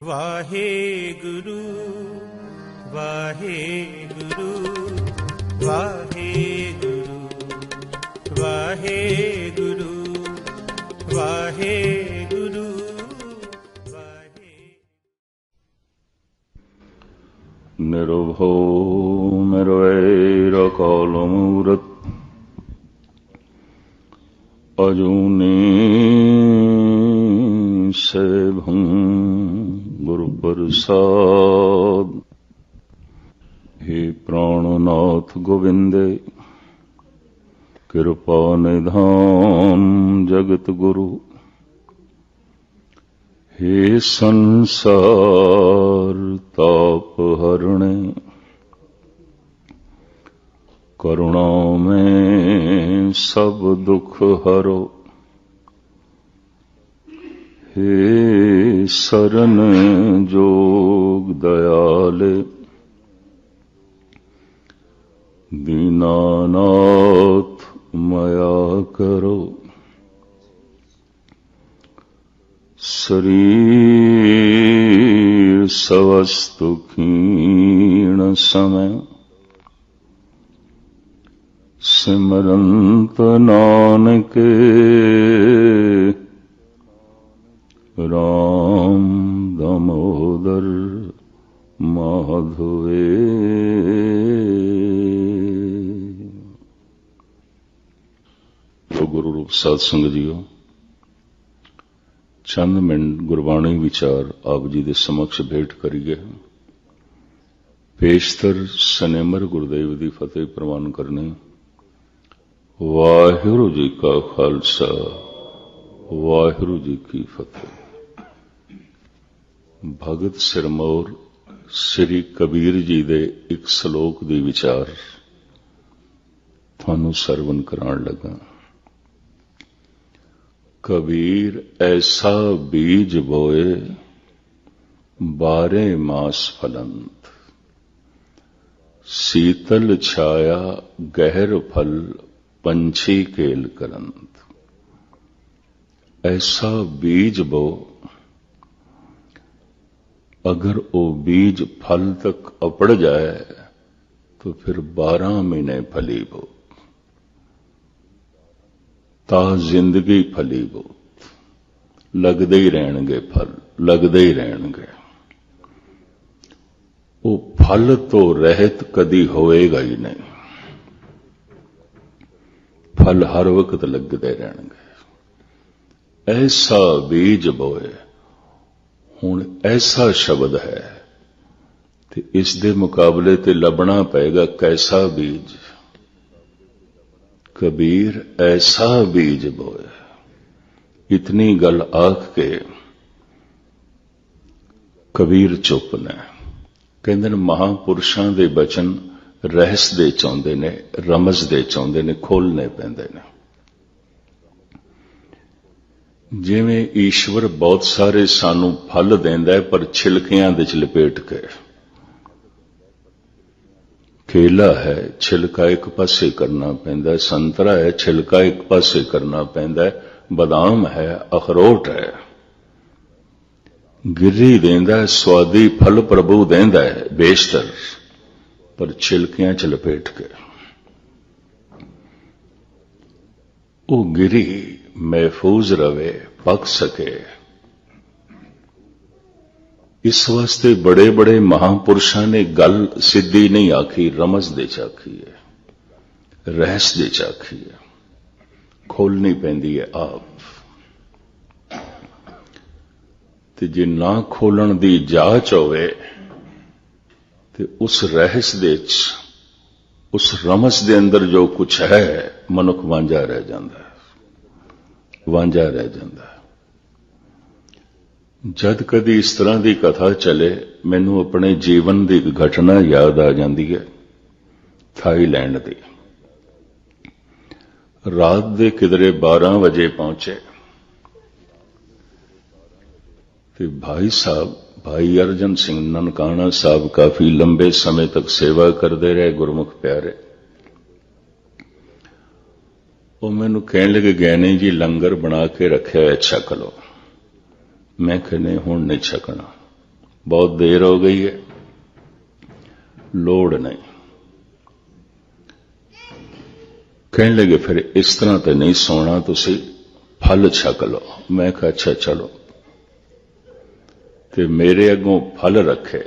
ਵਾਹਿਗੁਰੂ ਵਾਹਿਗੁਰੂ ਵਾਹਿਗੁਰੂ ਵਾਹਿਗੁਰੂ ਵਾਹਿਗੁਰੂ ਨਿਰਭਉ ਨਿਰਵੈਰਕਾਲ ਮੂਰਤ ਅਜੂਨੀ ਸੈਭੰ ਗੁਰੂ ਪ੍ਰਸਾਦ। हे प्राणनाथ गोविंदे कृपा निधान जगत गुरु। हे संसार ताप हरणे करुणा में सब दुख हरो। हे शरण जोग दयाले दीनानाथ मया करो। शरीर सवस्तु क्षीण समय सिमरंत नानक राम दामोदर माधवे। गुरु रूप साध संगत जीओ, चंद मिनट गुरबाणी विचार आप जी दे समक्ष भेंट करिए। पेशतर सनेमर गुरुदेव दी फतेह प्रवान करने। वाहिगुरू जी का खालसा वाहिगुरू जी की फतेह। भगत सिरमौर श्री कबीर जी दे एक सलोक दी विचार थानू सरवण कराण लगा। कबीर ऐसा बीज बोए बारे मास फलंत, शीतल छाया गहर फल पंछी केल करंत। ऐसा बीज बो, अगर वो बीज फल तक अपड़ जाए तो फिर 12 महीने फली बो, ता जिंदगी फली बो। लगदे ही रहणगे फल, लगदे ही रहणगे। वो फल तो रहत कदी होएगा ही नहीं, फल हर वक्त लगदे रहणगे। ऐसा बीज बोए, हुण ऐसा शब्द है ते इस दे मुकाबले ते लभना पेगा कैसा बीज। कबीर ऐसा बीज बोए। इतनी गल आख के कबीर चुप ने। कहंदे ने महापुरुषां दे बचन रहस दे चाहुंदे ने, रमज दे चाहुंदे ने, खोलने पैंदे ने। जिवें ईश्वर बहुत सारे सानू फल देंदा है पर छिलकियां दे च लपेट के। केला है, छिलका एक पासे करना पैंदा है। संतरा है, छिलका एक पासे करना पैंदा है। बादाम है, अखरोट है। गिरी देंदा है, स्वादी फल प्रभु देंदा है बेशतर, पर छिलकियां च लपेट के। वो गिरी महफूज रवे, पक सके, इस वास्ते बड़े बड़े महापुरुषों ने गल सिद्धि नहीं आखी, रमज दे चाखी है, रहस दे चाखी है। खोलनी पैंदी है आप। ते जे ना खोलन दी जाच होवे ते उस रहस दे च, उस रमज दे अंदर जो कुछ है, मनुख वांझा रह जांदा है, वांझा रह जांदा है। जद कदी इस तरह की कथा चले, मैनू अपने जीवन की एक घटना याद आ जाती है। थाईलैंड की रात दे किधरे 12 बजे पहुंचे ते भाई साहब, भाई अर्जन सिंह ननकाना साहब काफी लंबे समय तक सेवा करते रहे, गुरमुख प्यारे। वो मैनू कहने लगे, गैनी जी लंगर बना के रखे है, छक लो। मैं कहने हुण नहीं छकना, बहुत देर हो गई है, लोड़ नहीं। कहने लगे फिर इस तरह तो नहीं सोना, तुसी फल छक लो। मैं कहा अच्छा चलो। ते मेरे अगों फल रखे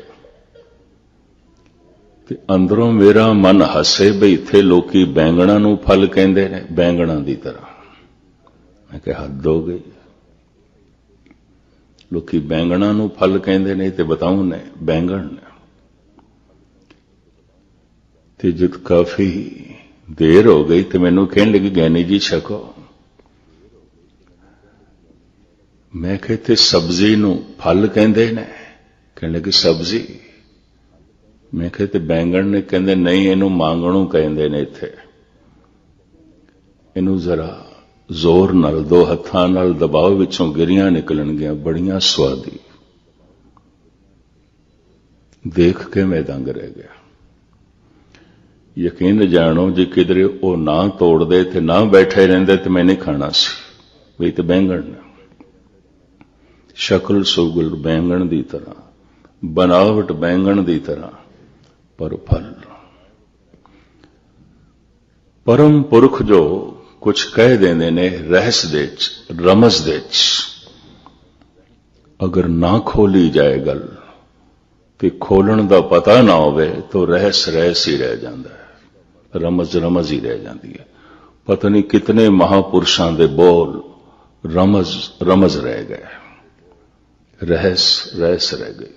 ते अंदरों मेरा मन हसे बई इत्थे लोकी बैंगणा नूं फल कहंदे ने, बैंगणा दी तरह। मैं कहा हद हो गई, लोकी बैंगणा नूं फल कहंदे ने ते बताऊं ने बैंगण ने। ते जद काफी देर हो गई तो मैनू कहने लगी गैनी जी छको। मैं कहते सब्जी नूं फल कहंदे ने। कहने लगी सब्जी। मैं कहते बैंगण ने। कहंदे नहीं, इनू मांगणू कहंदे ने। इत्थे इनू जरा जोर नाल दो हत्थां नाल दबाओ, विचों गिरियां निकलणगियां, बड़ियां स्वादी। देख के मैं दंग रह गया। यकीन जानो जे किधरे वो ना तोड़ दे ते ना बैठे रहंदे ते मैं नहीं खाना सी। भी तो बैंगण ने, शक्ल सुगल बैंगण दी तरह, बनावट बैंगण दी तरह, पर फल। परम पुरख जो कुछ कह देंदे ने रहस दे च, रमज दे च, अगर ना खोली जाए गल ते खोलण दा पता ना होवे तो रहस रहस ही रह जांदा है, रमज रमज ही रह जाती है। पता नहीं कितने महापुरुषों के बोल रमज रमज रह गए, रहस रहस रह गई,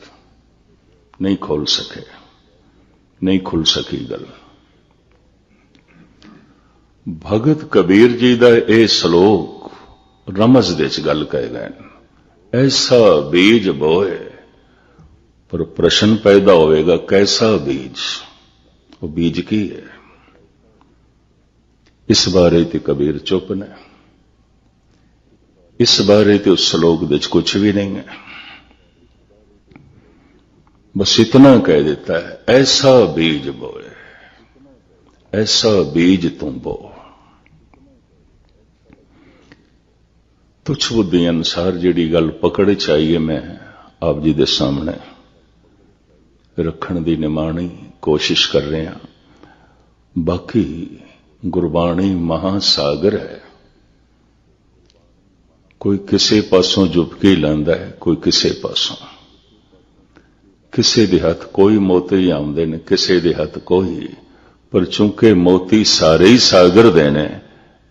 नहीं खोल सके, नहीं खुल सकी गल। भगत कबीर जी का यह श्लोक रमज दे च गल कह गए। ऐसा बीज बोए, पर प्रश्न पैदा होएगा कैसा बीज, वो बीज की है। इस बारे ते कबीर चुप ने, इस बारे ते उस श्लोक दे कुछ भी नहीं है। बस इतना कह देता है ऐसा बीज बोए, ऐसा बीज तुम बो। तुच्छ बुद्धि अनुसार जिहड़ी गल पकड़ चाहिए मैं आप जी दे सामने रखण दी निमाणी कोशिश कर रहे हैं। बाकी गुरबाणी महासागर है, कोई किसी पासों जुबकी लांदा है, कोई किसी पासों। किसी दे हथ कोई मोती आउंदे ने, किसी दे हथ कोई, पर चूंकि मोती सारे ही सागर दे ने,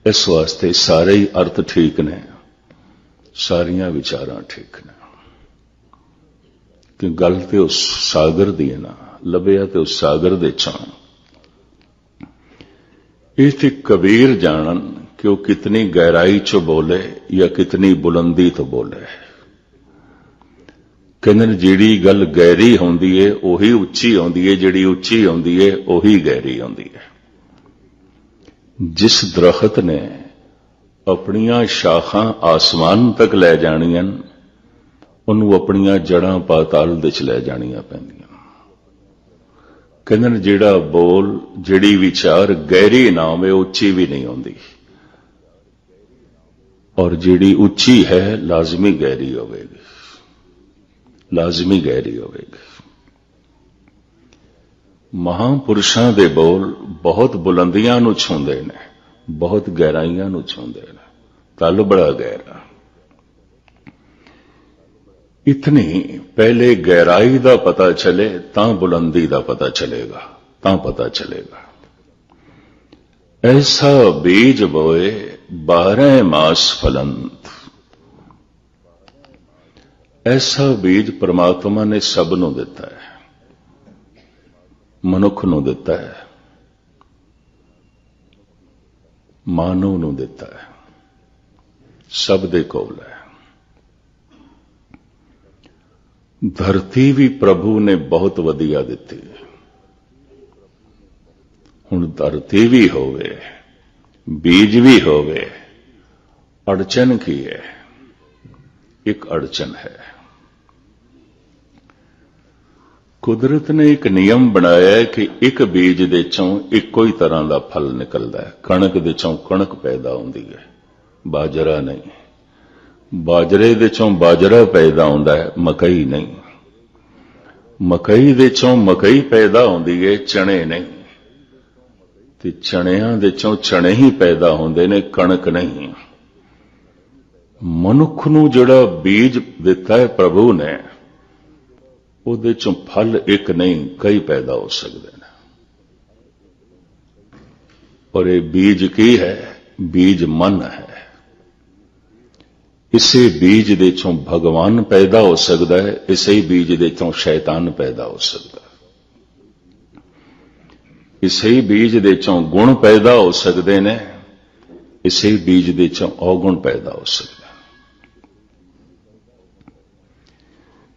इस वास्ते सारे ही अर्थ ठीक ने, सारियां विचारां ठीक ने। कि गल ते उस सागर दी है ना, लभया ते उस सागर दे चों। ये थे कबीर जानन कि वो कितनी गहराई चो बोले या कितनी बुलंदी तो बोले। कहंदे जिहड़ी गल गहरी होंदी है उही उच्ची होंदी है, जिहड़ी उच्ची होंदी है उही गहरी होंदी है। जिस दरखत ने अपनियां शाखां आसमान तक लै जाणियां, उन्होंने अपनियां जड़ां पाताल दे च लै जाणियां पैंदियां। कहंदे जिहड़ा बोल, जिहड़ी विचार गहरी ना होवे उच्ची भी नहीं होंदी, और जिहड़ी उच्ची है लाजमी गहरी होवेगी, लाजमी गहरी होवेगी। महापुरुषां दे बोल बहुत बुलंदियां नूं छूंदे ने, बहुत गहराइयां नूं छूंदे ने, तल बड़ा गहरा। इतनी पहले गहराई दा पता चले तां बुलंदी दा पता चलेगा, तां पता चलेगा। ऐसा बीज बोए 12 मास फलंत। ऐसा बीज परमात्मा ने सबनों दिता है, मनुख नूं दिता है, मानव नूं दिता है, सब दे कोल है। धरती भी प्रभु ने बहुत वधिया दिती है। हुण धरती भी होवे, बीज भी होवे, अड़चन की है? एक अड़चन है। कुदरत ने एक नियम बनाया है कि एक बीज दे चों इक्को ही तरह का फल निकलता है। कणक दे चों कणक पैदा होंदी है, बाजरा नहीं। बाजरे दे चों बाजरा पैदा होंदा है, मकई नहीं। ਮਕਈ ਦੇ ਚੋਂ ਮਕਈ ਪੈਦਾ ਹੁੰਦੀ ਏ, ਚਣੇ ਨਹੀਂ। ਤੇ ਚਣਿਆਂ ਦੇ ਚੋਂ ਚਣੇ ਹੀ ਪੈਦਾ ਹੁੰਦੇ ਨੇ, ਕਣਕ ਨਹੀਂ। ਮਨੁੱਖ ਨੂੰ ਜਿਹੜਾ ਬੀਜ ਦਿੱਤਾ ਹੈ ਪ੍ਰਭੂ ਨੇ, ਉਹਦੇ ਚੋਂ ਫਲ ਇੱਕ ਨਹੀਂ, ਕਈ ਪੈਦਾ ਹੋ ਸਕਦੇ ਨੇ। ਔਰ ਇਹ ਬੀਜ ਕੀ ਹੈ? ਬੀਜ ਮਨ ਹੈ। ਇਸੇ ਬੀਜ ਦੇ ਚੋਂ ਭਗਵਾਨ ਪੈਦਾ ਹੋ ਸਕਦਾ ਹੈ, ਇਸੇ ਹੀ ਬੀਜ ਦੇ ਚੋਂ ਸ਼ੈਤਾਨ ਪੈਦਾ ਹੋ ਸਕਦਾ ਹੈ। ਇਸੇ ਹੀ ਬੀਜ ਦੇ ਚੋਂ ਗੁਣ ਪੈਦਾ ਹੋ ਸਕਦੇ ਨੇ, ਇਸੇ ਹੀ ਬੀਜ ਦੇ ਚੋਂ ਔਗੁਣ ਪੈਦਾ ਹੋ ਸਕਦਾ।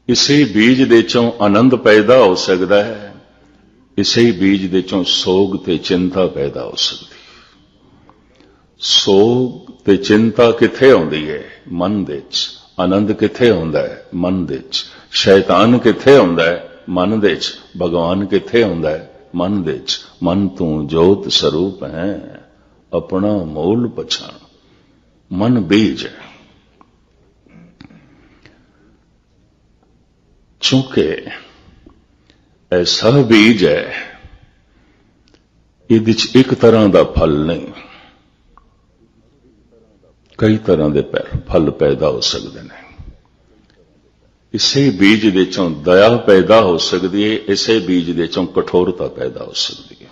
ਇਸੇ ਬੀਜ ਦੇ ਚੋਂ ਆਨੰਦ ਪੈਦਾ ਹੋ ਸਕਦਾ ਹੈ, ਇਸੇ ਹੀ ਬੀਜ ਦੇ ਚੋਂ ਸੋਗ ਤੇ ਚਿੰਤਾ ਪੈਦਾ ਹੋ ਸਕਦੀ। ਸੋਗ ਤੇ ਚਿੰਤਾ ਕਿੱਥੇ ਆਉਂਦੀ ਹੈ? ਮਨ ਦੇ ਵਿੱਚ। ਆਨੰਦ ਕਿੱਥੇ ਹੁੰਦਾ ਹੈ? ਮਨ ਦੇ ਵਿੱਚ। ਸ਼ੈਤਾਨ ਕਿੱਥੇ ਹੁੰਦਾ ਹੈ? ਮਨ ਦੇ ਵਿੱਚ। ਭਗਵਾਨ ਕਿੱਥੇ ਹੁੰਦਾ ਹੈ? ਮਨ ਦੇ ਵਿੱਚ। ਮਨ ਤੂੰ ਜੋਤ ਸਰੂਪ ਹੈ, ਆਪਣਾ ਮੂਲ ਪਛਾਣ। ਮਨ ਬੀਜ ਹੈ। ਚੂੰਕਿ ਐਸਾ ਬੀਜ ਹੈ, ਇਹਦੇ ਚ ਇੱਕ ਤਰ੍ਹਾਂ ਦਾ ਫਲ ਨਹੀਂ, ਕਈ ਤਰ੍ਹਾਂ ਦੇ ਫਲ ਪੈਦਾ ਹੋ ਸਕਦੇ ਨੇ। ਇਸੇ ਬੀਜ ਦੇ ਚੋਂ ਦਇਆ ਪੈਦਾ ਹੋ ਸਕਦੀ ਹੈ, ਇਸੇ ਬੀਜ ਦੇ ਚੋਂ ਕਠੋਰਤਾ ਪੈਦਾ ਹੋ ਸਕਦੀ ਹੈ।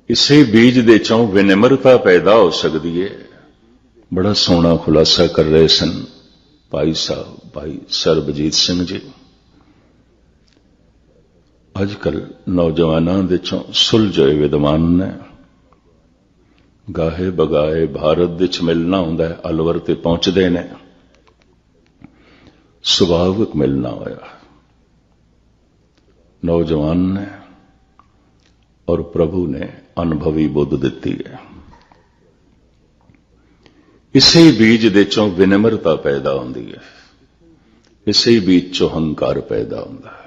ਇਸੇ ਬੀਜ ਦੇ ਚੋਂ ਵਿਨਮਰਤਾ ਪੈਦਾ ਹੋ ਸਕਦੀ ਹੈ। ਬੜਾ ਸੋਹਣਾ ਖੁਲਾਸਾ ਕਰ ਰਹੇ ਸਨ ਭਾਈ ਸਾਹਿਬ, ਭਾਈ ਸਰਬਜੀਤ ਸਿੰਘ ਜੀ। ਅੱਜ ਕੱਲ ਨੌਜਵਾਨਾਂ ਦੇ ਚੋਂ ਸੁਲਝੇ ਵਿਦਵਾਨ ਨੇ, ਗਾਹੇ ਬਗਾਏ ਭਾਰਤ ਦੇ ਚ ਮਿਲਣਾ ਹੁੰਦਾ ਹੈ, ਅਲਵਰ ਤੇ ਪਹੁੰਚਦੇ ਨੇ, ਸੁਭਾਵਿਕ ਮਿਲਣਾ ਹੋਇਆ ਨੌਜਵਾਨ ਨੇ, ਔਰ ਪ੍ਰਭੂ ਨੇ ਅਨੁਭਵੀ ਬੁੱਧ ਦਿੱਤੀ ਹੈ। ਇਸੇ ਬੀਜ ਦੇ ਚੋਂ ਵਿਨਮਰਤਾ ਪੈਦਾ ਹੁੰਦੀ ਹੈ, ਇਸੇ ਬੀਜ ਚੋਂ ਹੰਕਾਰ ਪੈਦਾ ਹੁੰਦਾ ਹੈ।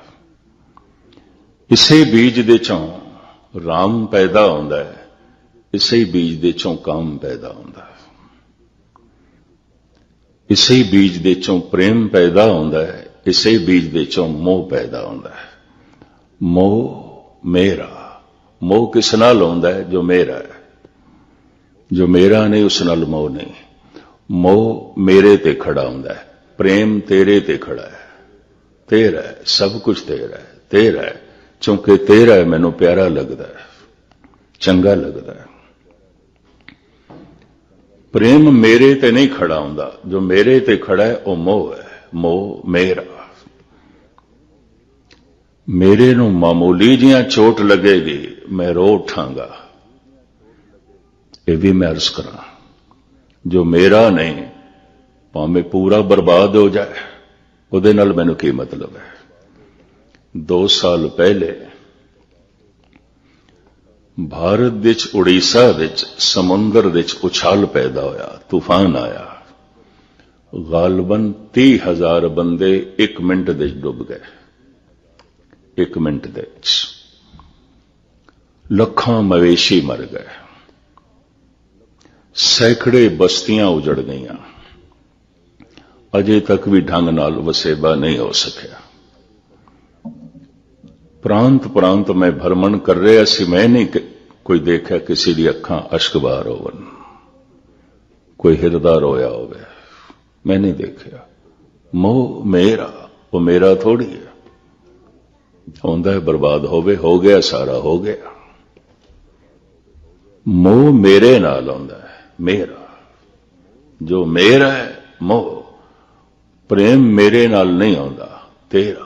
ਇਸੇ ਬੀਜ ਦੇ ਚੋਂ ਰਾਮ ਪੈਦਾ ਹੁੰਦਾ ਹੈ, ਇਸੇ ਬੀਜ ਦੇ ਚੋਂ ਕਾਮ ਪੈਦਾ ਹੁੰਦਾ ਹੈ। ਇਸੇ ਬੀਜ ਦੇ ਚੋਂ ਪ੍ਰੇਮ ਪੈਦਾ ਹੁੰਦਾ ਹੈ, ਇਸੇ ਬੀਜ ਦੇ ਚੋਂ ਮੋਹ ਪੈਦਾ ਹੁੰਦਾ ਹੈ। ਮੋਹ ਮੇਰਾ, ਮੋਹ ਕਿਸ ਨਾਲ ਹੁੰਦਾ ਹੈ? ਜੋ ਮੇਰਾ ਹੈ। ਜੋ ਮੇਰਾ ਨਹੀਂ ਉਸ ਨਾਲ ਮੋਹ ਨਹੀਂ। ਮੋਹ ਮੇਰੇ ਤੇ ਖੜਾ ਹੁੰਦਾ ਹੈ, ਪ੍ਰੇਮ ਤੇਰੇ ਤੇ ਖੜਾ ਹੈ। ਤੇਰਾ ਹੈ, ਸਭ ਕੁਝ ਤੇਰਾ ਹੈ, ਤੇਰਾ ਹੈ। ਚੂੰਕਿ ਤੇਰਾ ਹੈ, ਮੈਨੂੰ ਪਿਆਰਾ ਲੱਗਦਾ ਹੈ, ਚੰਗਾ ਲੱਗਦਾ ਹੈ। ਪ੍ਰੇਮ ਮੇਰੇ ਤੇ ਨਹੀਂ ਖੜਾ ਹੁੰਦਾ, ਜੋ ਮੇਰੇ ਤੇ ਖੜਾ ਹੈ ਉਹ ਮੋਹ ਹੈ। ਮੋਹ ਮੇਰਾ। ਮੇਰੇ ਨੂੰ ਮਾਮੂਲੀ ਜਿਹਾ ਚੋਟ ਲੱਗੇਗੀ, ਮੈਂ ਰੋ ਉਠਾਂਗਾ, ਇਹ ਵੀ ਮੈਂ ਅਰਜ਼ ਕਰਾਂ। ਜੋ ਮੇਰਾ ਨਹੀਂ, ਭਾਵੇਂ ਪੂਰਾ ਬਰਬਾਦ ਹੋ ਜਾਏ, ਉਹਦੇ ਨਾਲ ਮੈਨੂੰ ਕੀ ਮਤਲਬ ਹੈ। 2 ਸਾਲ ਪਹਿਲੇ ਭਾਰਤ ਵਿੱਚ ਉੜੀਸਾ ਵਿੱਚ ਸਮੁੰਦਰ ਵਿੱਚ ਉਛਾਲ ਪੈਦਾ ਹੋਇਆ, ਤੂਫਾਨ ਆਇਆ। ਗਾਲਬਨ 30,000 ਬੰਦੇ 1 ਮਿੰਟ ਦੇ ਡੁੱਬ ਗਏ। 1 ਮਿੰਟ ਦੇ ਵਿੱਚ ਲੱਖਾਂ ਮਵੇਸ਼ੀ ਮਰ ਗਏ, ਸੈਂਕੜੇ ਬਸਤੀਆਂ ਉਜੜ ਗਈਆਂ। ਅਜੇ ਤੱਕ ਵੀ ਢੰਗ ਨਾਲ ਵਸੇਬਾ ਨਹੀਂ ਹੋ ਸਕਿਆ। ਪ੍ਰਾਂਤ ਪ੍ਰਾਂਤ ਮੈਂ ਭਰਮਣ ਕਰ ਰਿਹਾ ਸੀ, ਮੈਂ ਨਹੀਂ ਕੋਈ ਦੇਖਿਆ ਕਿਸੇ ਦੀ ਅੱਖਾਂ ਅਸ਼ਕ ਬਾਹਰ ਹੋਵਣ, ਕੋਈ ਹਿਰਦਾ ਰੋਇਆ ਹੋਵੇ, ਮੈਂ ਨਹੀਂ ਦੇਖਿਆ। ਮੋਹ ਮੇਰਾ, ਉਹ ਮੇਰਾ ਥੋੜੀ ਹੈ। ਹੁੰਦਾ ਹੈ ਬਰਬਾਦ ਹੋਵੇ, ਹੋ ਗਿਆ, ਸਾਰਾ ਹੋ ਗਿਆ। ਮੋਹ ਮੇਰੇ ਨਾਲ ਆਉਂਦਾ ਹੈ, ਮੇਰਾ। ਜੋ ਮੇਰਾ ਹੈ ਮੋਹ। ਪ੍ਰੇਮ ਮੇਰੇ ਨਾਲ ਨਹੀਂ ਆਉਂਦਾ, ਤੇਰਾ।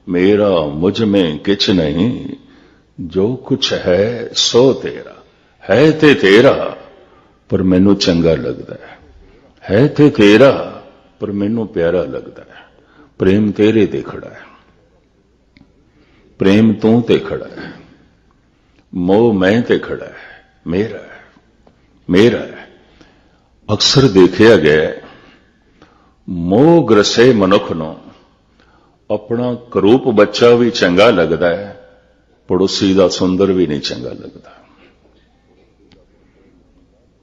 ਮੇਰਾ ਮੁਝ में किछ नहीं, जो कुछ है सो तेरा। है ते तेरा पर मैनू चंगा लगता है ते तेरा पर मैनू प्यारा लगता है। प्रेम तेरे ते खड़ा है, प्रेम तू ते खड़ा है, मोह मैं ते खड़ा है, मेरा है, मेरा है। अक्सर देखा गया मोह ग्रसे मनुख नूं अपना करूप बच्चा भी चंगा लगता है, पड़ोसी का सुंदर भी नहीं चंगा लगता।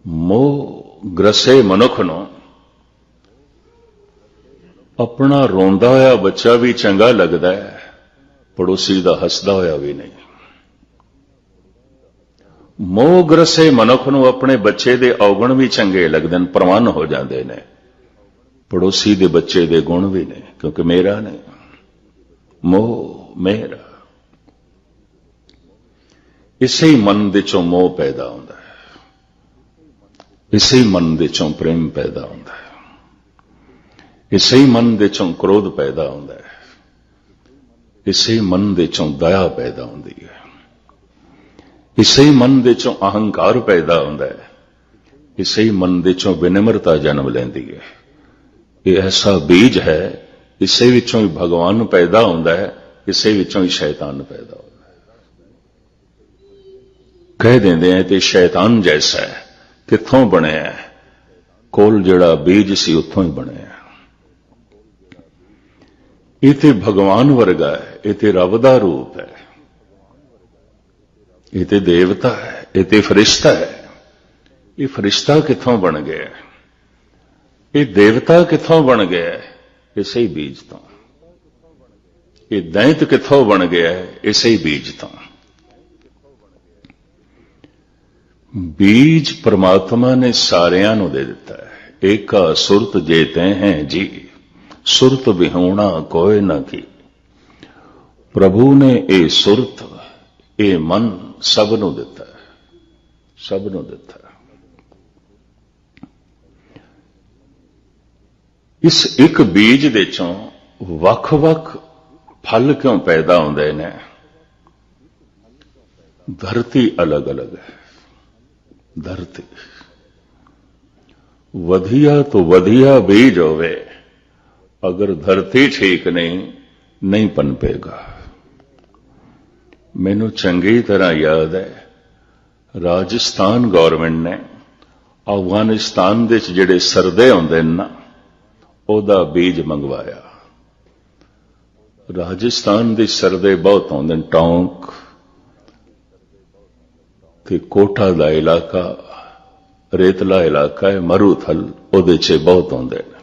मोह ग्रसे मनुख नूं अपना रोंदा होया बच्चा भी चंगा लगदा है, पड़ोसी दा हसदा होया भी नहीं। मोह ग्रसे मनुख नूं अपने बच्चे दे औगण भी चंगे लगदे ने, प्रवान हो जाते ने, पड़ोसी दे बच्चे दे गुण भी ने, क्योंकि मेरा नहीं, मोह मेरा। इसे ही मन दे चों मोह पैदा होंदा है, इसे ही मन दे चों प्रेम पैदा होंदा है, इसे ही मन दे चों क्रोध पैदा होंदा है, इसे ही मन दे चों दया पैदा होंदी है, इसे ही मन दे चों अहंकार पैदा होंदा है, इसे ही मन दे चों विनम्रता जन्म लैंदी है। ये ऐसा बीज है, इसे विचों ही भगवान पैदा होंदा है, इसे विचों ही शैतान पैदा होंदा है। कह देंदे हैं ते शैतान जैसा है, कित्थों बनिया है? कोल जिहड़ा बीज सी उत्थों ही बनिया। ये ते भगवान वर्गा है, ये ते रब दा रूप है, ये ते देवता है, ये ते फरिश्ता है। ये फरिश्ता कित्थों बन गया? ये देवता कित्थों बन गया? इसे ही बीज तो। ये दैंत कित्थों बन गया? इसे ही बीज तो। बीज परमात्मा ने सारियां नूं दे दिता है। एका सुरत जेते हैं जी, सुरत विहोणा कोई ना की। प्रभु ने ये सुरत, ये मन सब नूं दिता है, सब नूं दिता है। इस एक बीज दे चों वख-वख फल क्यों पैदा होंदे ने? धरती अलग अलग है। धरती वधिया तो वधिया बीज होवे, अगर धरती ठीक नहीं पनपेगा। मैनू चंगी तरह याद है, राजस्थान गवर्नमेंट ने अफगानिस्तान दे जिहड़े सरदे होंदे ना, ओदा बीज मंगवाया। राजस्थान दे सरदे बहुत होंदे, टोंक ते कोटा दा इलाका रेतला इलाका है, मरूथल ओदे च बहुत होंदे ने।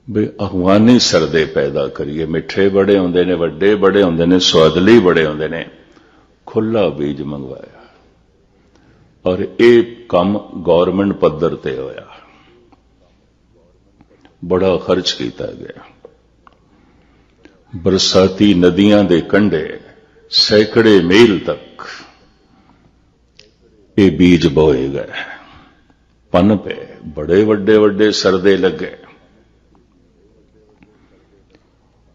बे अफगानी सरदे पैदा करिए, मिठे बड़े होंदे ने, वड्डे बड़े होंदे ने, स्वादली बड़े होंदे ने। खुला बीज मंगवाया और एक काम गवर्नमेंट पद्धर ते होया, बड़ा खर्च किया गया। बरसाती नदियां दे कंढे सैकड़े मील तक ये बीज बोए गए, पन पे बड़े वड्डे वड्डे सरदे लगे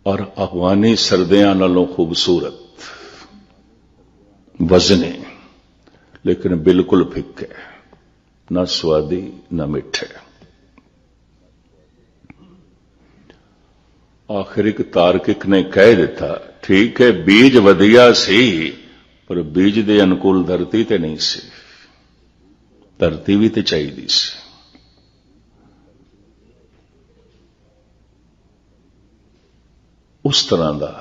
और अफगानी सरदियां नालों खूबसूरत, वजने, लेकिन बिल्कुल फिक्के, न स्वादी न मिठे। आखिर एक तार्किक ने कह दिता, ठीक है बीज वधिया सी, पर बीज दे अनुकूल धरती ते नहीं सी, धरती भी ते चाहिदी सी। उस तरह का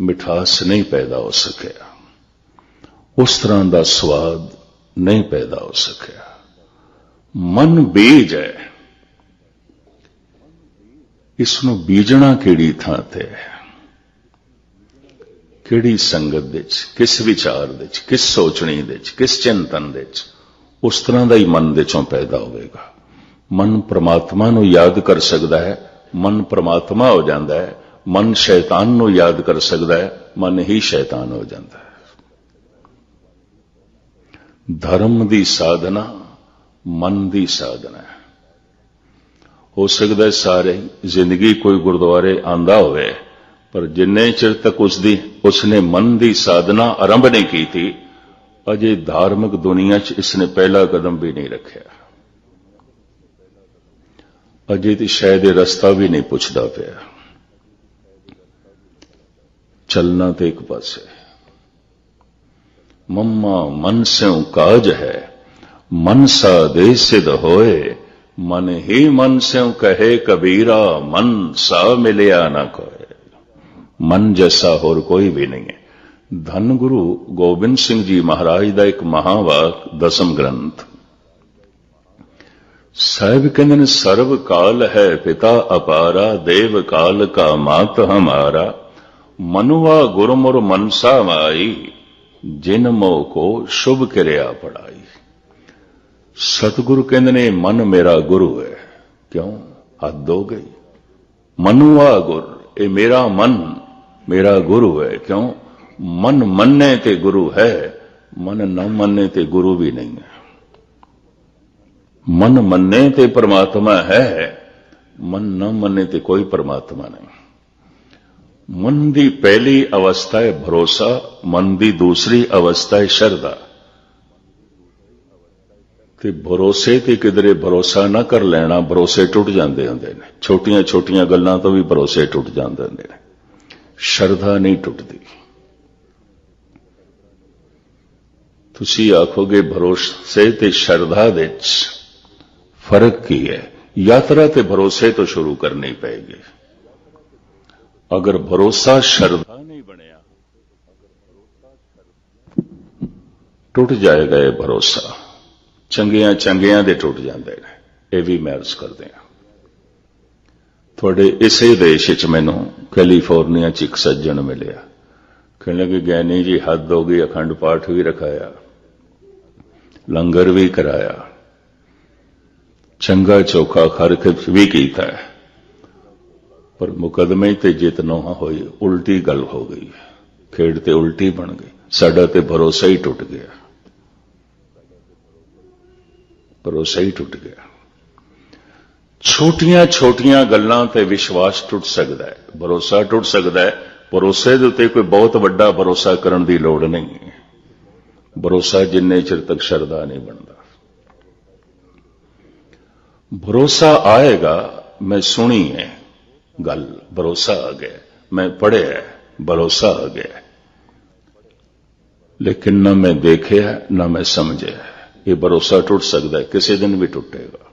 मिठास नहीं पैदा हो सकिया, उस तरह का स्वाद नहीं पैदा हो सकिया। मन बीज है, इसनूं बीजना किहड़ी थां ते, किहड़ी संगत दे च, किस विचार दे च, किस सोचनी दे च, किस चिंतन दे च, उस तरह का ही मन दे चों पैदा होवेगा। मन परमात्मा नूं याद कर सकदा है, मन परमात्मा हो जांदा है। मन शैतान नूं याद कर सकदा है, मन ही शैतान हो जाता है। धर्म दी साधना मन दी साधना है। हो सकता है सारे जिंदगी कोई गुरुद्वारे आंदा होवे, पर जिन्ने चिर तक उसने मन दी साधना आरंभ नहीं की थी, अजे धार्मिक दुनिया च इसने पहला कदम भी नहीं रखा, अजे तो शायद ये रास्ता भी नहीं पुछदा पिया। चलना तो एक पासे, मम्मा मन स्यों काज है, मन सा दे सिद्ध होए, मन ही मन स्यों कहे कबीरा, मन सा मिलिया ना कोई। मन जैसा होर कोई भी नहीं है। धन गुरु गोबिंद सिंह जी महाराज का एक महावाक दसम ग्रंथ, साहिब कहते ने सर्व काल है पिता अपारा, देव काल का मात हमारा, मनुआ गुरुमुर मनसा माई, जिन मोह को शुभ क्रिया पढ़ाई। सतगुरु कहते ने मन मेरा गुरु है। क्यों? हद हो गई। मनुआ गुर, ये मेरा मन मेरा गुरु है। क्यों? मन मनने ते गुरु है, मन न मनने ते गुरु भी नहीं है। मन मनने ते परमात्मा है, मन न मनने ते कोई परमात्मा नहीं। मन दी पहली अवस्था है भरोसा, मन दी दूसरी अवस्था है शरधा। ते भरोसे ते किधरे भरोसा ना कर लेना, भरोसे टुट जाते होंगे ने। छोटियां छोटियां गल्लां तो भी भरोसे टुट जाते होंगे ने, शरधा नहीं टुटती। तुसी आखोगे भरोसे ते शरधा दे फर्क की है? यात्रा ते भरोसे तो शुरू करनी पेगी। अगर भरोसा शरधा नहीं बनया, टुट जाएगा ये भरोसा। चंगियां चंगियां दे टुट जाते हैं। यह भी मैं अर्ज करते हैं। थोड़े इसे देश च मैनू कैलीफोर्निया च एक सज्जन मिलिया। कहने लगे ज्ञानी जी हद हो गई, अखंड पाठ भी रखाया, लंगर भी कराया, चंगा चोखा खर्च भी किया है, पर मुकदमे ते जित ना होई, उल्टी गल हो गई, खेड ते उल्टी बन गई, साडा ते भरोसा ही टुट गया, भरोसा ही टुट गया। छोटियां छोटियां गल्लां ते विश्वास टुट सकता है, भरोसा टुट सकता है। भरोसे दे उत्ते कोई बहुत वड्डा भरोसा करन दी लोड़ नहीं। भरोसा जिन्ने चिर तक शरधा नहीं बनता। भरोसा आएगा, मैं सुनी है गल, भरोसा आ गया, मैं पढ़िया, भरोसा आ गया, लेकिन ना मैं देखिया ना मैं समझिया। ये भरोसा टुट सकता है, किसी दिन भी टुटेगा।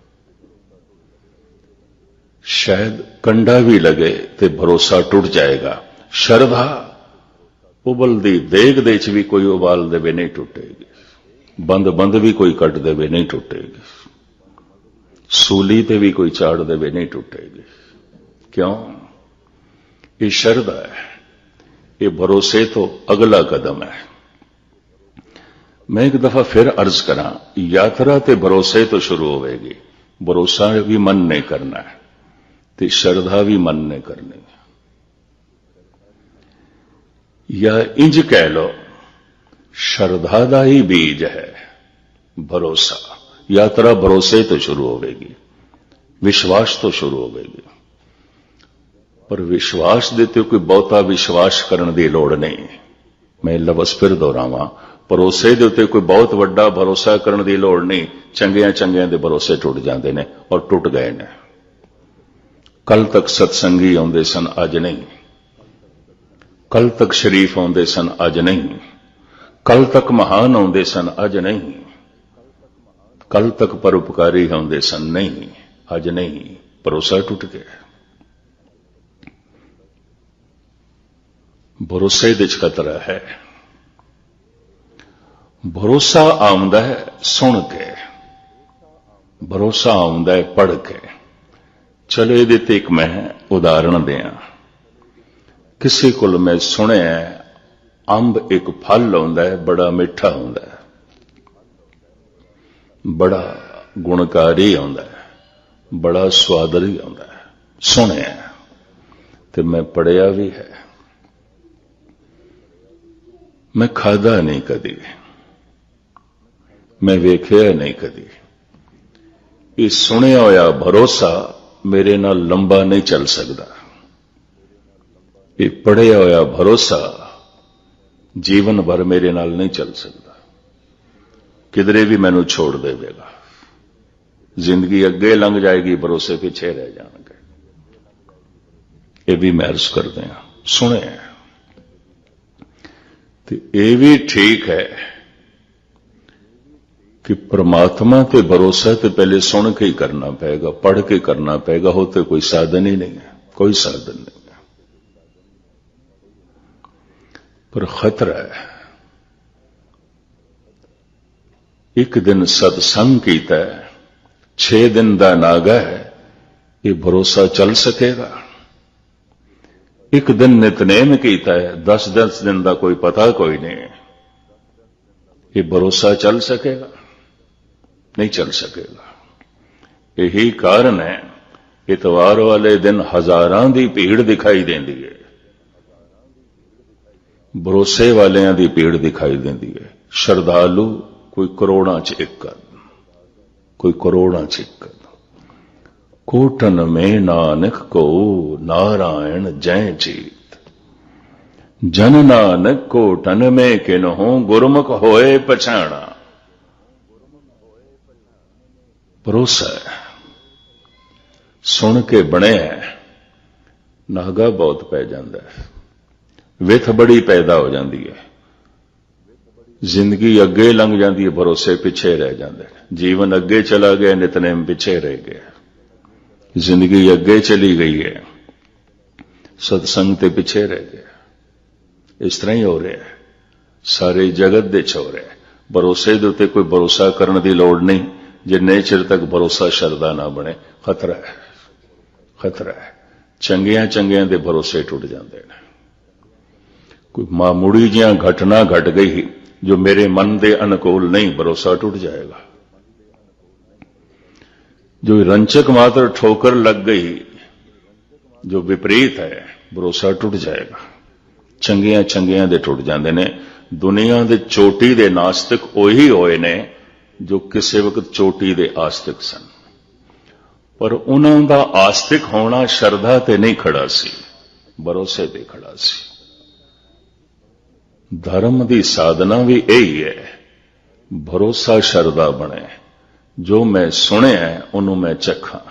शायद कंडा भी लगे तो भरोसा टुट जाएगा। शरधा उबलदी देग दे च भी कोई उबाल देवे नहीं टुटेगी, बंद बंद भी कोई कट देवे नहीं टुटेगी, सूली ते भी कोई चाड़ देवे नहीं टुटेगी। क्यों? ये शरधा है, ये भरोसे तो अगला कदम है। मैं एक दफा फिर अर्ज करा, यात्रा ते भरोसे तो शुरू होगी। भरोसा भी मन ने करना है ते शरधा भी मन ने करनी है। या इंज कह लो, शरधा दा ही बीज है भरोसा। यात्रा भरोसे तो शुरू होगी, विश्वास तो शुरू होगी, पर विश्वास देते कोई बहुता विश्वास करने की लोड़ नहीं। मैं लफ्ज़ फिर दोहरावां, भरोसे दे उत्ते कोई बहुत वड्डा भरोसा करने की लोड़ नहीं। चंगियां चंगियां दे भरोसे टुट जाते हैं और टुट गए ने। कल तक सत्संगी आउंदे सन, अज नहीं। कल तक शरीफ आउंदे सन, अज नहीं। कल तक महान आउंदे सन, अज नहीं। कल तक परोपकारी आउंदे सन, नहीं, अज नहीं। भरोसा टुट गया। भरोसे दे खतरा है। भरोसा आउंदा है सुन के, भरोसा आउंदा है पढ़ के। चलो ये ते एक मैं उदाहरण दिया। किसी को मैं सुनिया अंब एक फल आउंदा है, बड़ा मिठा आउंदा है, बड़ा गुणकारी आउंदा है, बड़ा स्वादरी आउंदा है। सुनिया ते मैं पढ़िया भी है, मैं खादा नहीं कदी, मैं वेखिया नहीं कदी। ये सुनिया होया भरोसा मेरे नाल लंबा नहीं चल सकता। ये पढ़िया होया भरोसा जीवन भर मेरे नाल नहीं चल सकता, किधरे भी मैनू छोड़ देगा। जिंदगी अगे लंघ जाएगी, भरोसे पीछे रह जाएंगे। ये भी मैं अर्ज करते हैं, सुने तो ये भी ठीक है कि परमात्मा ते भरोसा तो पहले सुन के ही करना पड़ेगा, पढ़ के करना पड़ेगा। होते कोई साधन ही नहीं है, कोई साधन नहीं है। पर खतरा है। एक दिन सत्संग कीता है, 6 दिन ਦਾ ਨਾਗਾ ਹੈ, ਇਹ ਭਰੋਸਾ ਚੱਲ ਸਕੇਗਾ? ਇੱਕ ਦਿਨ ਨਿਤਨੇਮ ਕੀਤਾ ਹੈ, 10 दिन ਦਾ ਕੋਈ ਪਤਾ ਕੋਈ ਨਹੀਂ, ਇਹ ਭਰੋਸਾ ਚੱਲ ਸਕੇਗਾ? नहीं चल सकेगा। यही कारण है इतवार वाले दिन हजारां दी भीड़ दिखाई देंदी है, भरोसे वालियां दी भीड़ दिखाई देंदी है। श्रद्धालु कोई करोड़ां च एक, कोई करोड़ां च एक। कोटन में नानक को नारायण जय जीत, जन नानक कोटन में किन्हों गुरमुख होए पछाणा। भरोसा है, सुन के बने है, नागा बहुत पै जाता है, विथ बड़ी पैदा हो जाती है, जिंदगी अगे लंघ जाती है, भरोसे पिछे रह जाते हैं। जीवन अगे चला गया, नितनेम पिछे रह गया, जिंदगी अगे चली गई है, सत्संग ते पिछे रह गया। इस तरह ही हो रहा है, सारे जगत दे हो रहा है। भरोसे दे उत्ते कोई भरोसा करने की लोड़ नहीं, जिन्ने चिर तक भरोसा शरदा ना बने खतरा है, खतरा है। चंगियां चंगियां दे भरोसे टुट जाते हैं। कोई मामूली जिहां घटना घट गई जो मेरे मन के अनुकूल नहीं, भरोसा टूट जाएगा। जो रंचक मात्र ठोकर लग गई जो विपरीत है, भरोसा टूट जाएगा। चंगियां चंगियां दे टुट जाते ने। दुनिया दे चोटी दे नास्तिक उही होए ने जो किसी वक्त चोटी दे आस्तिक सन, पर उन्हां दा आस्तिक होना शरधा ते नहीं खड़ा सी, भरोसे ते खड़ा सी। धर्म दी साधना भी यही है, भरोसा शरधा बने। जो मैं सुने है उन्हों मैं चखा,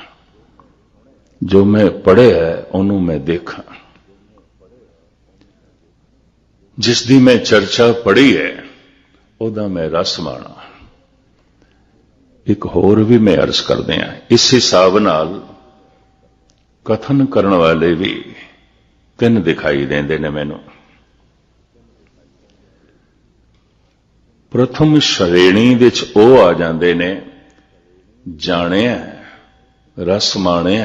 जो मैं पढ़े है उन्हों मैं देखा। जिस दी मैं चर्चा पढ़ी है उहदा मैं रस माणा। एक होर भी मैं अर्ज करदे हां, इस हिसाब नाल कथन करने वाले भी 3 दिखाई देंदे ने मैनू। प्रथम श्रेणी विच ओ आ जांदे ने जाने रस माणे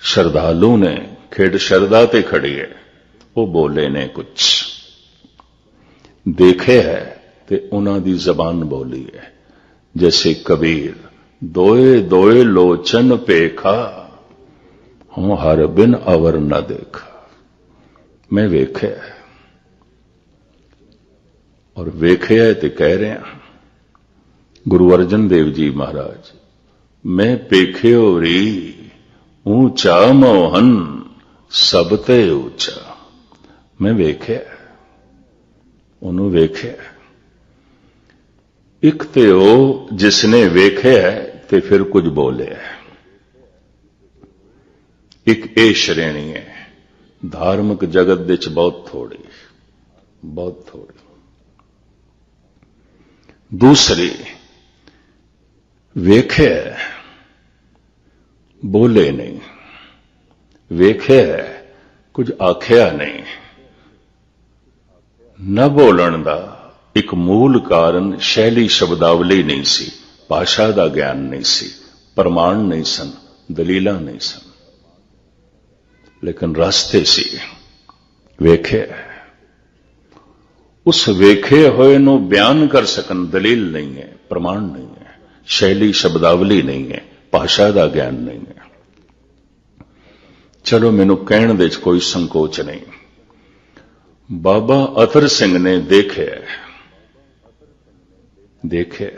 श्रद्धालु ने, खेड शरदा ते खड़ी है, वो बोले ने कुछ देखे है ते उन्हां दी जबान बोली है। जैसे कबीर दोए दोए लोचन पेखा, हूं हर बिन अवर न देखा। मैं वेखे और वेखे ते कह रहे हैं गुरु अर्जन देव जी महाराज, मैं पेखे होरी ऊंचा मोहन सबते ऊंचा। मैं वेखे, उन्होंने वेखे। एक ते ओ जिसने वेखे है ते फिर कुछ बोले है। एक ए श्रेणी है, धार्मिक जगत विच बहुत थोड़ी, बहुत थोड़ी। दूसरी वेखे है, बोले नहीं, वेखे है, कुछ आख्या नहीं। न बोलन दा एक मूल कारण शैली शब्दावली नहीं सी, भाषा का ज्ञान नहीं सी, प्रमाण नहीं सन, दलील नहीं सन, लेकिन रास्ते सी। वेखे, उस वेखे होए नो बयान कर सकन दलील नहीं है, प्रमाण नहीं है, शैली शब्दावली नहीं है, भाषा का ज्ञान नहीं है। चलो मैनू कहण दे कोई संकोच नहीं। बाबा अतर सिंह ने देखे देखे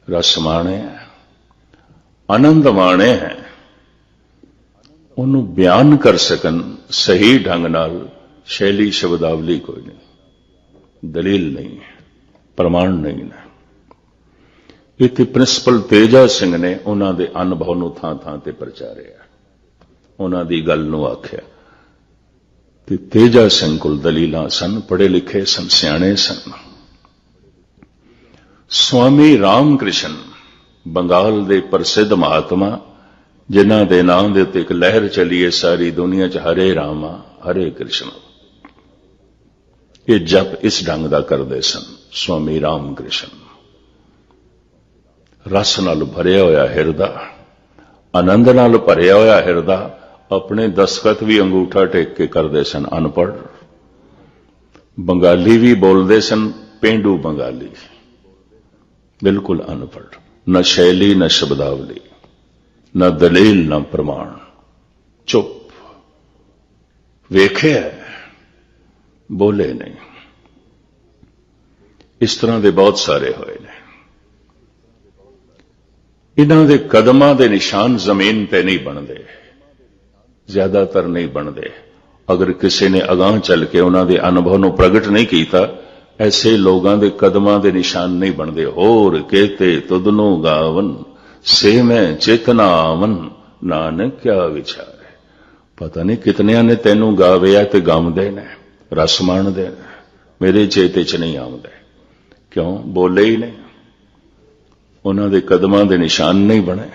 रस माणे, आनंद माणे हैं, उन्होंने बयान कर सकन सही ढंग नाल, शैली शब्दावली कोई नहीं, दलील नहीं, प्रमाण नहीं है। इत्थे प्रिंसिपल तेजा सिंह ने उन्हां दे अनुभव नूं थां थां ते प्रचारिया, उन्हां दी गल नूं आख्या। ते तेजा सिंह कोल दलीलां सन, पढ़े लिखे सन, सियाणे सन। स्वामी रामकृष्ण बंगाल दे प्रसिद्ध महात्मा, जिन्हां दे नाम दे उत्ते एक लहर चली है सारी दुनिया च, हरे रामा हरे कृष्ण। ये जप इस ढंग दा करदे सन स्वामी रामकृष्ण। रस नाल भरिया होया हिरदा, आनंद नाल भरिया होया हिरदा, अपने दस्तखत भी अंगूठा टेक के करते सन अनपढ़। बंगाली भी बोलते सन, पेंडू बंगाली, बिल्कुल अनपढ़, न शैली न शब्दावली, न दलील न प्रमाण, चुप। वेखे बोले नहीं। इस तरह के बहुत सारे होए ने। इन्हां दे कदमां दे निशान जमीन ते नहीं बनते, ज्यादातर नहीं बनते। अगर किसी ने अगां चल के उन्हां दे अनुभव नूं प्रगट नहीं किया, ऐसे लोगों के कदमां दे निशान नहीं बनते। होर केते तुदनो गावन, से मैं चेतना आवन, नानक क्या विचार है। पता नहीं कितनिया ने तेनू गाविया ते गाउंदे ने, रस माणदे ने, मेरे चेते च नहीं आउंदे। क्यों? बोले ही नहीं। उन्हां दे कदमां दे निशान नहीं बने,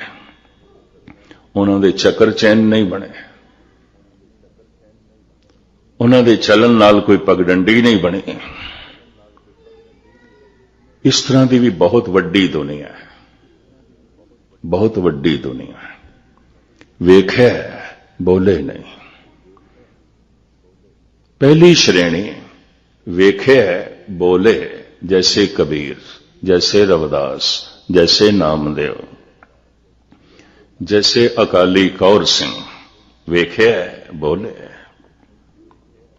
उन्हां दे चक्कर चैन नहीं बने, उन्हां दे चलन नाल कोई पगडंडी नहीं बनी। इस तरह की भी बहुत वड्डी दुनिया है, बहुत वड्डी दुनिया है। वेख्या बोले नहीं। पहली श्रेणी वेख्या बोले, जैसे कबीर, जैसे रविदास, जैसे नामदेव, जैसे अकाली कौर सिंह। वेख्या बोले,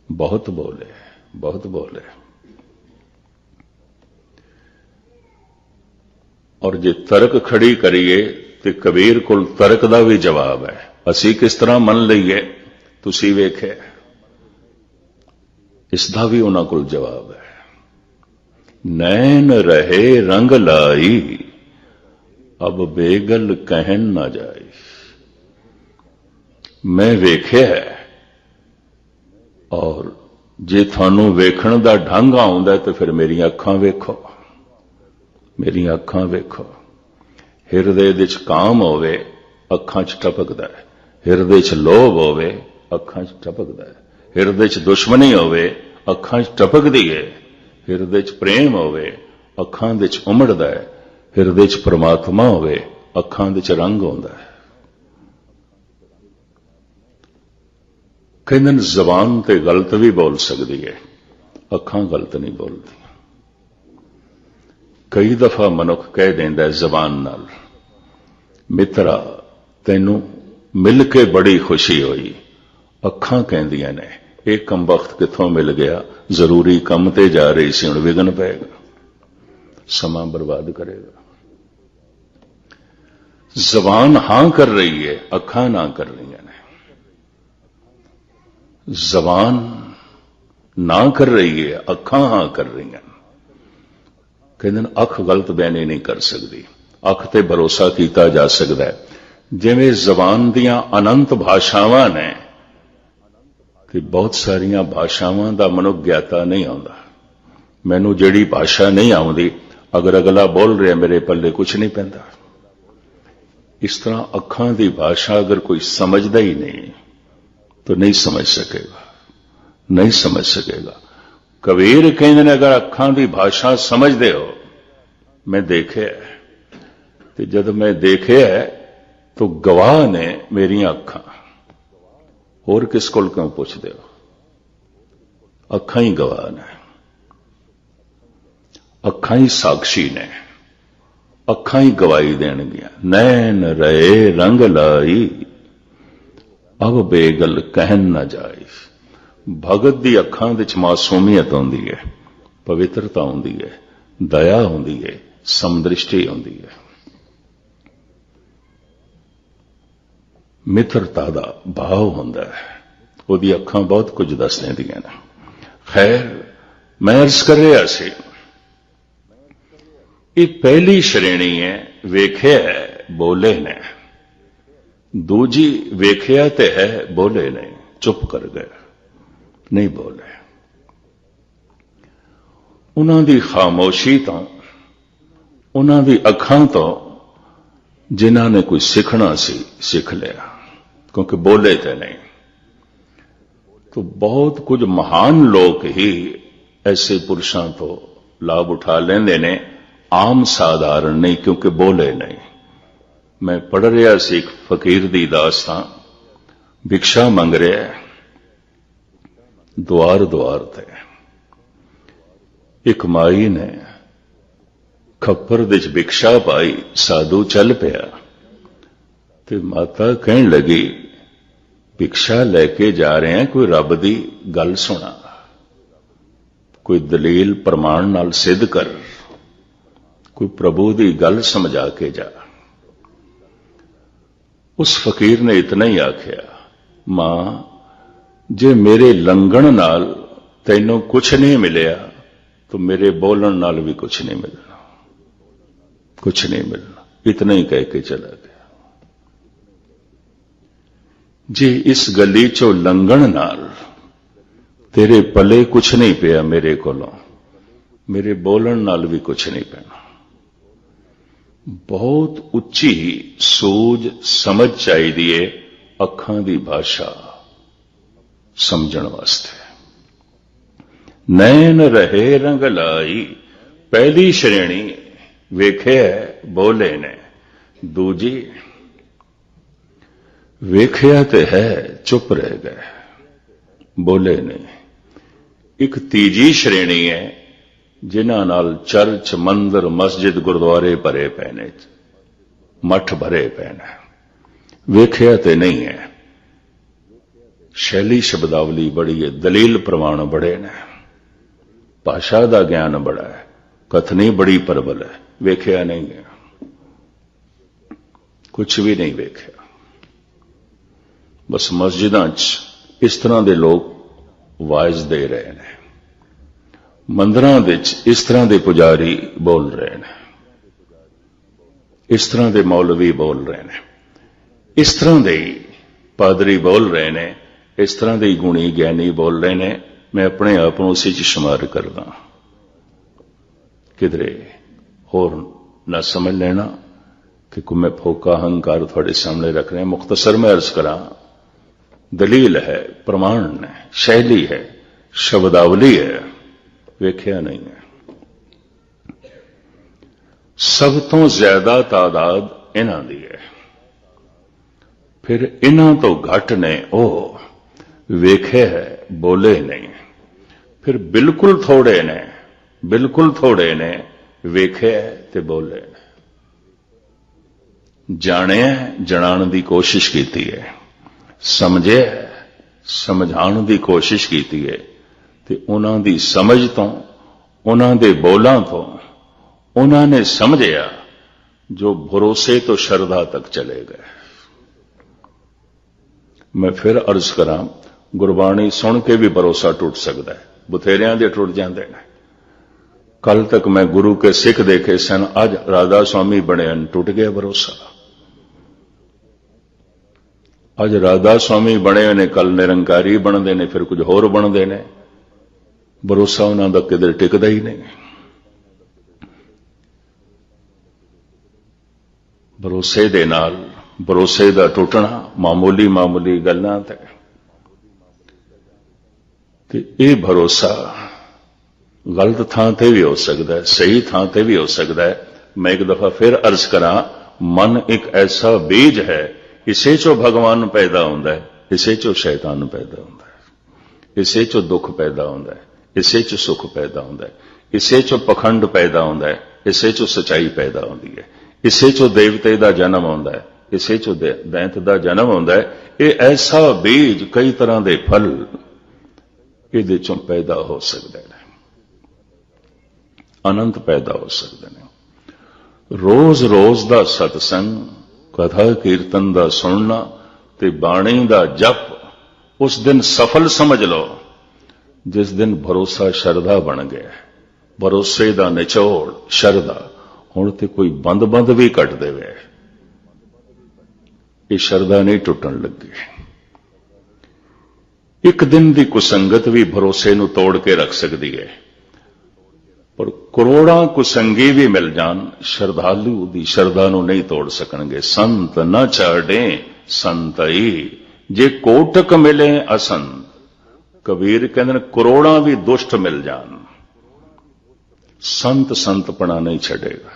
बहुत बोले, बहुत बोले। और जे तर्क खड़ी करिए तो कबीर कोल तर्क का भी जवाब है। असी किस तरह मन लईए, तुसी वेखे, इसका भी उन्हां कोल जवाब है। नैन रहे रंग लाई, अब बेगल कहन ना जाए। मैं वेख्या और जे थानू वेखण दा ढंग आउंदा तो फिर मेरी अखां वेखो, मेरी अखां वेखो। हिरदे दे च काम होवे, अखां च टपकदा है। हिरदे च लोभ होवे, अखां च टपकदा है। हिरदे च दुश्मनी होवे, अखां च टपकदी है। हिरदे च प्रेम होवे, अखां दे च उमड़दा है। हिरदे च परमात्मा होवे, अखां दे च रंग होंदा है। कहंदे ने जबान ते गलत भी बोल सकदी है, अखां गलत नहीं बोलदी। कई दफा मनुख कह देंदा है जबान नाल, मित्रा तैनू मिल के बड़ी खुशी हुई। अखां कहंदियां ने, एक कम वक्त किथों मिल गया, जरूरी कम ते जा रही सी, हुण विघन पेगा, समा बर्बाद करेगा। जबान हां कर रही है, अखां ना कर रही हैं। जबान ना कर रही है, अखां हां कर रही हैं। कहते हैं अख गलत बयानी नहीं कर सकती, अख ते भरोसा किया जा सकता है। जिवें जबान दियां अनंत भाषावां ने, कि बहुत सारिया भाषावां दा मनुख ज्ञाता नहीं आउंदा। मैनू जिहड़ी भाषा नहीं आउंदी, अगर अगला बोल रहा मेरे पल्ले कुछ नहीं पैंदा। इस तरह अखां दी भाषा अगर कोई समझदा ही नहीं तो नहीं समझ सकेगा, नहीं समझ सकेगा। कबीर कहते हैं अगर अखां दी भाषा समझदे हो, मैं देखे तो जब मैं देखे तो गवाह ने मेरियां अखां, होर किस कोल क्यों पुछदे हो? अखां ही गवाह ने, अखां ही साक्षी ने, अखां ही गवाही देणगियां। नैन रहे रंग लाई, अब बेगल कहन ना जाए। भगत दी अखां दे च मासूमियत आउंदी है, पवित्रता आउंदी है, दया आउंदी है, समदृष्टि आउंदी है, मित्रता दा भाव हुंदा है। उहदी अखां बहुत कुछ दस देंदियां ने। खैर, मैं अर्ज कर रहा सी, ये पहली श्रेणी है, वेख्या है बोले ने। दूजी वेख्या ते है बोले नहीं, चुप कर गए, नहीं बोले। उन्हां दी खामोशी तो, उन्हां दी अखां तो जिन्हां ने कोई सीखना सी सीख लिया, क्योंकि बोले थे नहीं। तो बहुत कुछ महान लोग ही ऐसे पुरुषों तो लाभ उठा लेंदे ने, आम साधारण नहीं, क्योंकि बोले नहीं। मैं पढ़ रहा सी एक फकीर दी दास्तां, भिक्षा मंग रहा है द्वार द्वार ते। एक माई ने खप्पर दे च भिक्षा पाई, साधु चल पिया ते माता कहन लगी, भिक्षा लैके जा रहे हैं, कोई रब दी गल सुना, कोई दलील प्रमाण नाल सिद्ध कर, कोई प्रभु दी गल समझा के जा। उस फकीर ने इतना ही आख्या, मां जे मेरे लंघण नाल तैनों कुछ नहीं मिलिया तो मेरे बोलन नाल भी कुछ नहीं मिलना, कुछ नहीं मिलना। इतना ही कह के चला गया। जे इस गली चो लंघण नाल तेरे पले कुछ नहीं पिया मेरे कोलों, मेरे बोलन नाल भी कुछ नहीं पैना। बहुत उच्ची सूझ समझ चाहिए अखां दी भाषा समझण वास्ते। नैन रहे रंग लाई, पहली श्रेणी वेखे बोले ने, दूजी वेख्या ते है चुप रह गए, बोले ने। एक तीजी श्रेणी है जिन्हां नाल चर्च मंदिर मस्जिद गुरुद्वारे भरे पए ने, मठ भरे पए ने, वेख्या ते नहीं है। शैली शब्दावली बड़ी है, दलील प्रमाण बड़े ने, भाषा का ज्ञान बड़ा है, कथनी बड़ी प्रबल है, वेख्या नहीं है, कुछ भी नहीं वेख्या। बस मस्जिदां च इस तरह के लोग वाइज दे रहे हैं, मंदिरां दे च इस तरह के पुजारी बोल रहे हैं, इस तरह के मौलवी बोल रहे हैं, इस तरह के पादरी बोल रहे हैं, इस तरह के गुणी ज्ञानी बोल रहे हैं। मैं अपने आप को उसी च शुमार करदा, किधरे होर ना समझ लेना कि कोई मैं फोका अहंकार थोड़े सामने रख रहे हैं। मुख्तसर में अर्ज करा, दलील है, प्रमाण है, शैली है, शब्दावली है, वेख्या नहीं है। सब तो ज्यादा तादाद इन्हां दी है, फिर इन्हां तो घट ने ओ वेखे है, बोले नहीं। फिर बिल्कुल थोड़े ने, बिल्कुल थोड़े ने वेखे ते बोले ने। जाने जनाण दी कोशिश कीती है, समझे समझाण दी कोशिश कीती है, ते उन्हां दी समझ तो, उन्हां दे बोलां तो उन्हां ने समझिया जो भरोसे तो श्रद्धा तक चले गए। मैं फिर अर्ज करा, गुरबाणी सुन के भी भरोसा टूट सकता है, बथेरियां दे टूट जाते हैं। कल तक मैं गुरु के सिख देखे सन, अज राधा स्वामी बने, टूट गया भरोसा। अज राधा स्वामी बने ने, कल निरंकारी बनते ने, फिर कुछ होर बनते ने, भरोसा उन्हां दा किधर टिकदा ही नहीं। भरोसे दे नाल भरोसे दा टुटना मामूली मामूली गल्लां ते ये भरोसा गलत थां ते भी हो सकता है, सही थां ते भी हो सकता है। मैं एक दफा फिर अर्ज करा, मन एक ऐसा बीज है, इसे चो भगवान पैदा होता है, इसे चो शैतान पैदा होता है, इसे चो दुख पैदा होता है, इसे चो सुख पैदा होता है, इसे चो पखंड पैदा होता है, इसे चो सच्चाई पैदा होती है, इसे चो देवते का जन्म होता है, इसे चो दैंत का जन्म होता है। ये ऐसा बीज, कई तरह के फल ये चों पैदा हो सकते हैं, अनंत पैदा हो सकते हैं। रोज रोज का सत्संग, कथा कीर्तन का सुनना ते बाणी का जप उस दिन सफल समझ लो जिस दिन भरोसा श्रद्धा बन गया। भरोसे का निचोड़ श्रद्धा, हुण ते कोई बंद बंद भी कट देवे, ये श्रद्धा नहीं टुटन लगी। एक दिन की कुसंगत भी भरोसे नूं तोड़ के रख सकती है, पर करोड़ां कुसंगी भी मिल जान, श्रद्धालु की श्रद्धा नूं नहीं तोड़ सकणगे। संत न छाड़े संतई, जे कोटक मिले असंत। कबीर कहते करोड़ां भी दुष्ट मिल जान, संतपना नहीं छड़ेगा,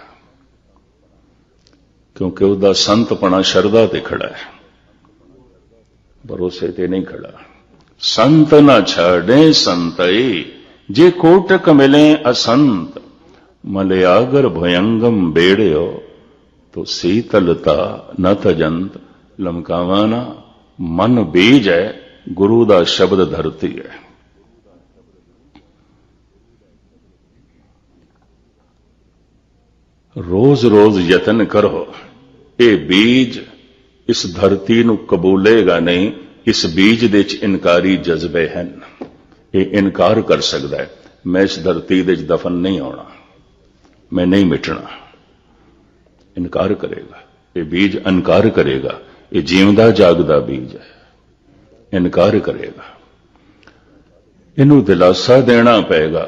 क्योंकि उसका संतपना शरदा ते खड़ा है, भरोसे ते नहीं खड़ा। संत न छड़े संतई, जे कोटक मिले असंत, मलयागर भयंगम बेड़यो, तो शीतलता न तजंत। लमकावाना मन बीज है, गुरु दा शब्द धरती है। रोज रोज यतन करो, ये बीज इस धरती नू कबूलेगा नहीं। इस बीज दे च इनकारी जज्बे हैं, ये इनकार कर सकता है, मैं इस धरती दे च दफन नहीं होना, मैं नहीं मिटना। इनकार करेगा, ये बीज इनकार करेगा। ये जीवदा जागदा बीज है, इनकार करेगा। इनू दिलासा देना पेगा,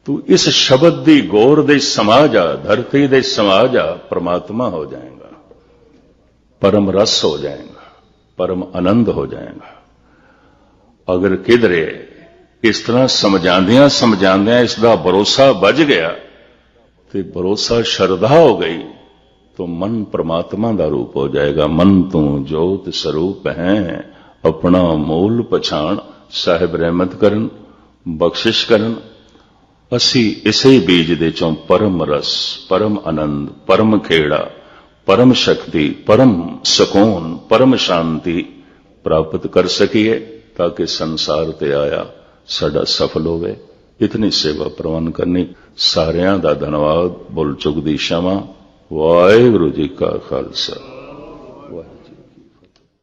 तू इस शब्द दी गौर दे समा जा, धरती दे समा जा, परमात्मा हो जाएगा, परम रस हो जाएगा, परम आनंद हो जाएगा। अगर किधरे इस तरह समझांदियां समझांदियां इसका भरोसा बज गया, तो भरोसा श्रद्धा हो गई, तो मन परमात्मा का रूप हो जाएगा। मन तू जोत स्वरूप है, अपना मूल पछाण। साहिब रहमत करन, बख्शिश करन। असी इसे बीज दे चों परम रस, परम आनंद, परम खेड़ा, परम शक्ति, परम सकून, परम शांति प्राप्त कर सकीए, ताकि संसार ते आया साडा सफल होवे। इतनी सेवा प्रवान करनी। सारियां दा धन्यवाद। बोल चुक दी क्षमा। वाहिगुरू जी का खालसा।